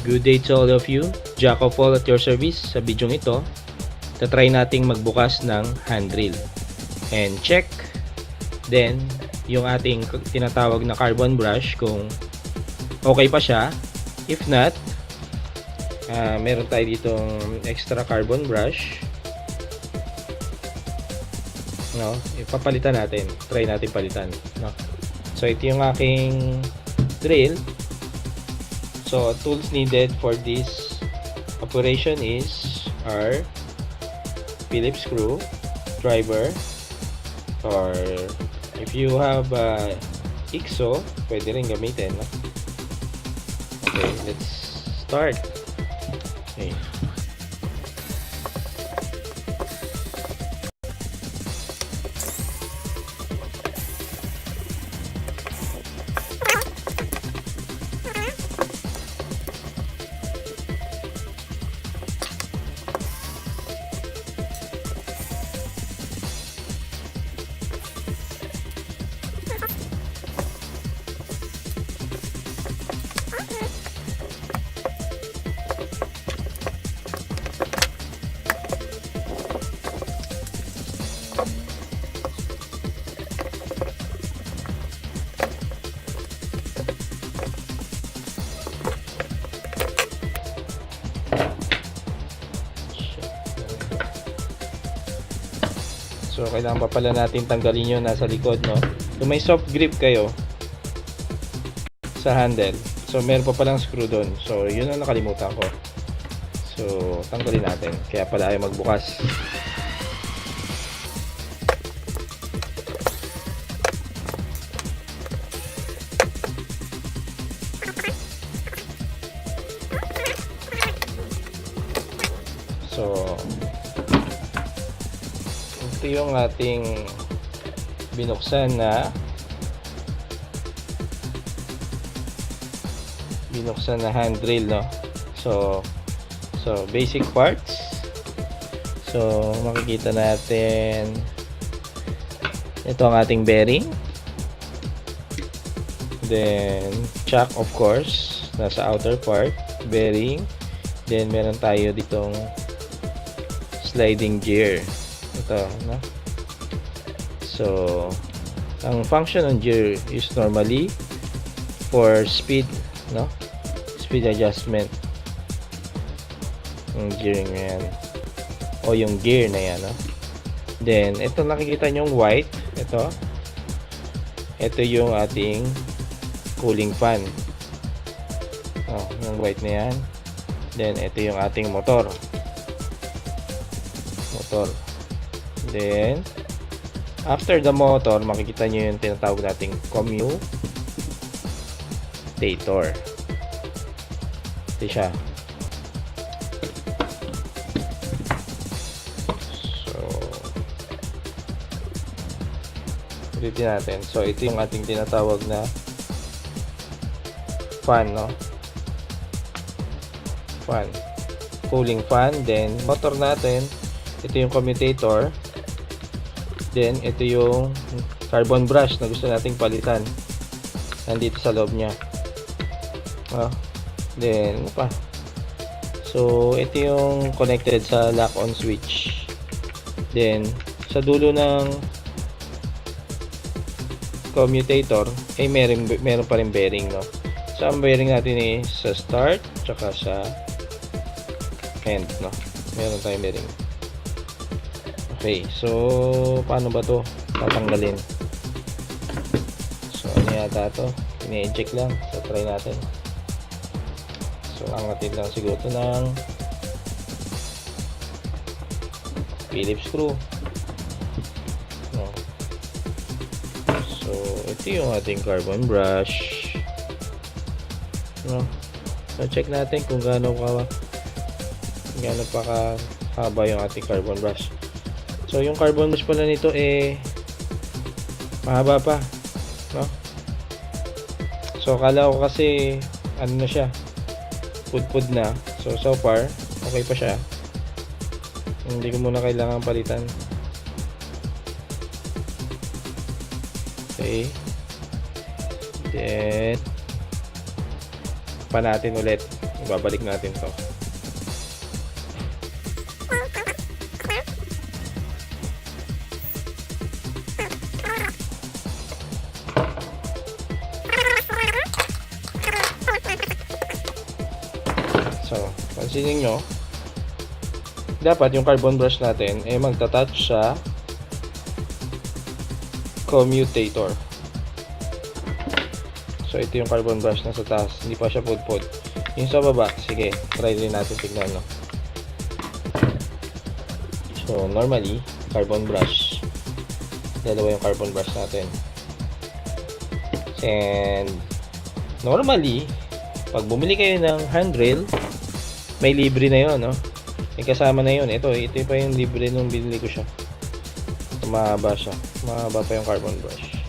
Good day to all of you. Jack of all at your service. Sa video ito, tatry nating magbukas ng handrail. And check then yung ating tinatawag na carbon brush kung okay pa siya. If not, meron tayo ditong extra carbon brush. No, ipapalitan natin. Try natin palitan, no. So ito yung aking drill. So tools needed for this operation is our Phillips screw, driver, or if you have IXO, pwede rin gamitin, no? Okay, let's start. Okay. So, kailangan pa pala natin tanggalin yung nasa likod, no? Kung may soft grip kayo sa handle, so meron pa palang screw doon. So, yun ang nakalimutan ko. So, tanggalin natin. Kaya pala ayaw magbukas. So, ito yung ating binuksan na handrail, no? So basic parts. So makikita natin ito ang ating bearing, then chuck, of course, nasa outer part, bearing, then meron tayo ditong sliding gear. Ito, no? So, ang function ng gear is normally for speed, no? Speed adjustment. Yung gearing na yan. O yung gear na yan, no? Then, ito nakikita nyo yung white. Ito yung ating cooling fan. Oh, yung white na yan. Then, ito yung ating motor. Then, after the motor, makikita nyo yung tinatawag nating commutator. Ito siya. So, ulitin natin. So, ito yung ating tinatawag na fan, no? Fan. Cooling fan. Then, motor natin. Ito yung commutator. Then, ito yung carbon brush na gusto nating palitan. Nandito sa loob niya. Then, ano pa? So, ito yung connected sa lock-on switch. Then, sa dulo ng commutator, ay meron pa rin bearing, no? So, ang bearing natin is sa start, tsaka sa end, no? Meron tayong bearing. Okay, so paano ba to tatanggalin? So ano yata to? Ini-eject lang. So try natin. So angatin lang siguro to ng Phillips screw. No. So ito yung ating carbon brush. No. So check natin kung gaano pa kahaba yung ating carbon brush. So, yung carbon brush pala nito mahaba pa, no? So, akala ko kasi ano na siya, pudpud na. So far, okay pa siya. Hindi ko muna kailangan palitan. Okay. Then, pa natin ulit Ibabalik natin to. So, pansinin nyo, dapat yung carbon brush natin magta-touch sa commutator. So, ito yung carbon brush na sa taas. Hindi pa siya pudpud. Yung sa baba, sige, try rin natin tignan, no? So, normally, carbon brush. Dalawa yung carbon brush natin. And, normally, pag bumili kayo ng handrail, may libre na yon, no? May kasama na yon. Ito pa yung libre nung binili ko siya. Mahaba siya. Mahaba pa yung carbon brush.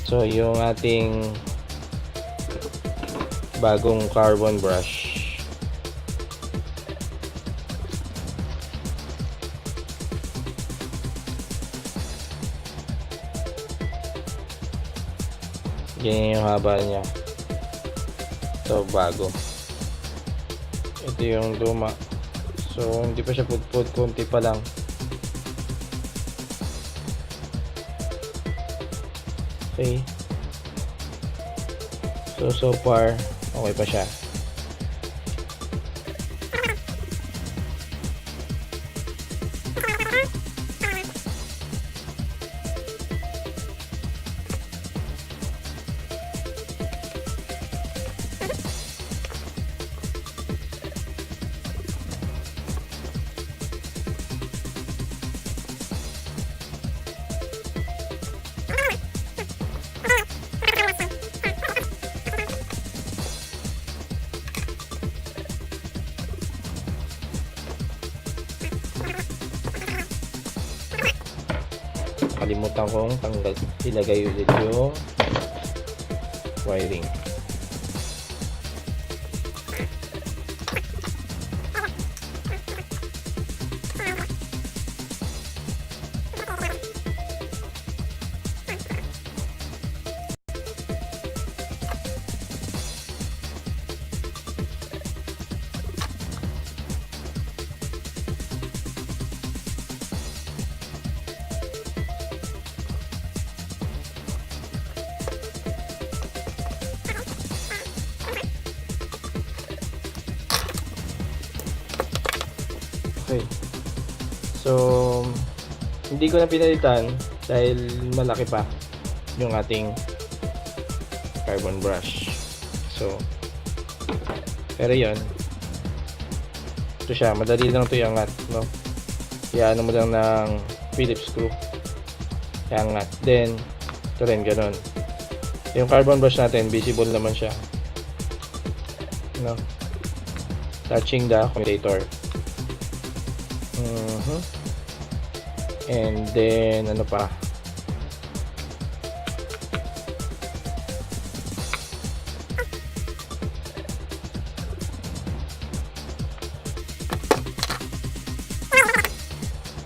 So, yung ating bagong carbon brush. Ganyan yung haba niya. Ito, bago. Ito yung luma. So, hindi pa siya pudpud. Kunti pa lang. Okay. So far, okay pa siya. Kalimutan kong ilagay ulit yung wiring. Okay. So, hindi ko na pinalitan dahil malaki pa yung ating carbon brush. So, pero yun, ito siya, madali lang ito iangat, no? Iano mo lang ng Phillips screw. Iangat. Then, ito rin, ganun. Yung carbon brush natin, visible naman siya. No? Touching the commutator. And then ano pa,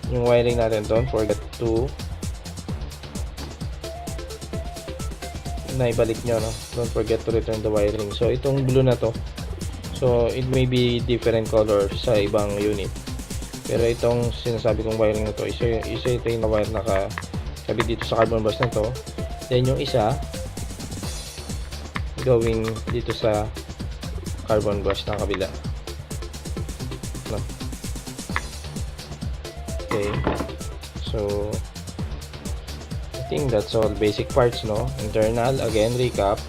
yung wiring natin, don't forget to naibalik nyo, no? Don't forget to return the wiring. So itong blue na to, so it may be different color sa ibang unit. Pero itong sinasabi kong wiring na to, isa ito yung wire na nakakabit dito sa carbon brush na to. Then yung isa going dito sa carbon brush na kabila. No? Okay. So I think that's all basic parts, no? Internal, again, recap.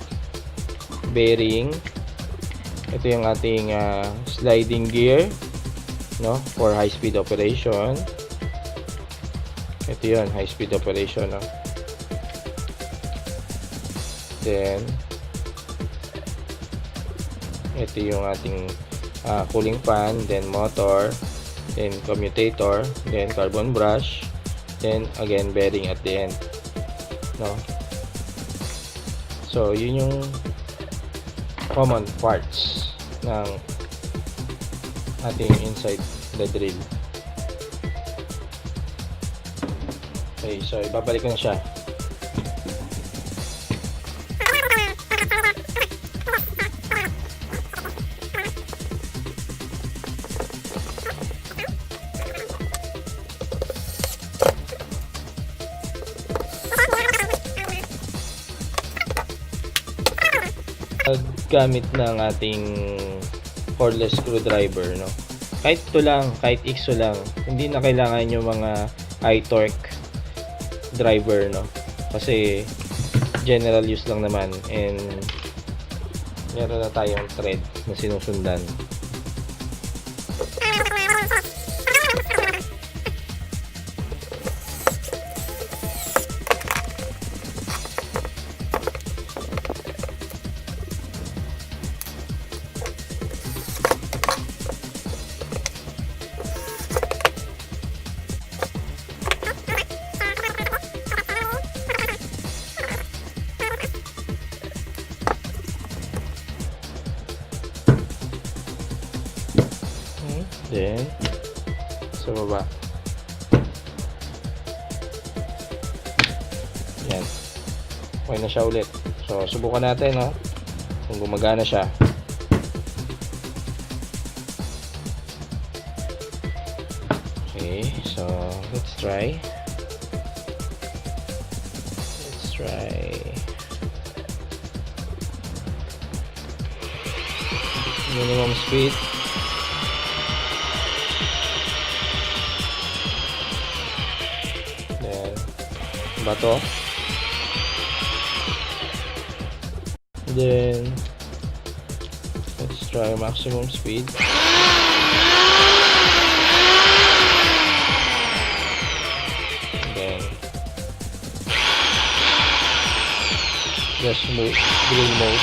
Bearing. Ito yung ating sliding gear, no, for high speed operation. Ito yun, high speed operation, no? Then ito yung ating cooling fan, then motor, then commutator, then carbon brush, then again bearing at the end, no? So yun yung common parts ng ating inside the drill. Okay, so ibabalik ko na siya. Gamit ng ating cordless screwdriver, no? Kahit ito lang, kahit IXO lang, hindi na kailangan yung mga iTorque driver, no? Kasi general use lang naman, and meron na tayong thread na sinusundan. Then, sa baba. Yan. Okay na siya ulit. So, subukan natin, no? Kung gumagana siya. Okay, so, let's try. Minimum speed. Bato. Then let's try maximum speed. Then just move, drill mode,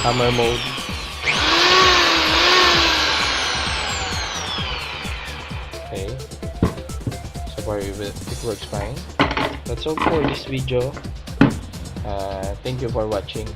hammer mode. Okay. It works fine. That's all for this video. Thank you for watching.